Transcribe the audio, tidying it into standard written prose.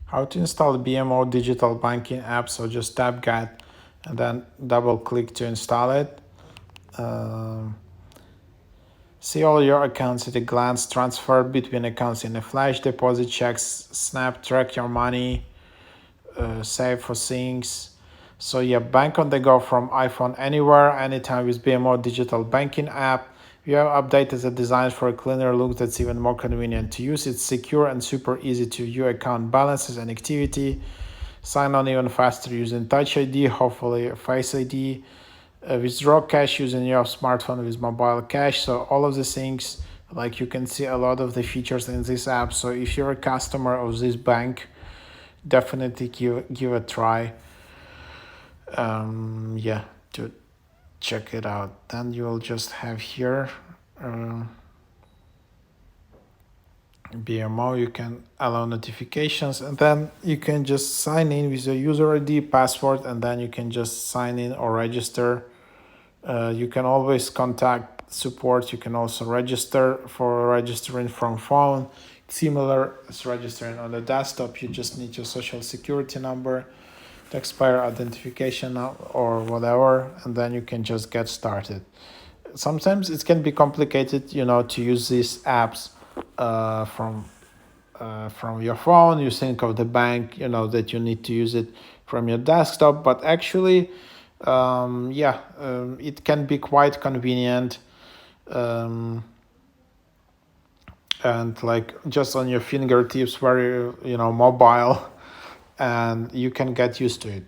How to install BMO Digital Banking app. So just tap Get and then double click to install it. See all your accounts at a glance, transfer between accounts in a flash, deposit checks, snap, track your money, save for things. So yeah, bank on the go from iPhone anywhere, anytime with BMO Digital Banking app. We have updated the design for a cleaner look that's even more convenient to use. It's secure and super easy to view account balances and activity. Sign on even faster using Touch ID, hopefully Face ID. Withdraw cash using your smartphone with mobile cash. So all of the things, like you can see a lot of the features in this app. So if you're a customer of this bank, definitely give a try. Yeah, to check it out. Then you will just have here BMO. You can allow notifications, and then you can just sign in with your user ID, password, and then you can just sign in or register. You can always contact support. You can also register for registering from phone. Similar as registering on the desktop, you just need your social security number, taxpayer identification or whatever, and then you can just get started. Sometimes it can be complicated, to use these apps from your phone. You think of the bank, that you need to use it from your desktop, but actually, it can be quite convenient, um, and like just on your fingertips, very mobile, and you can get used to it.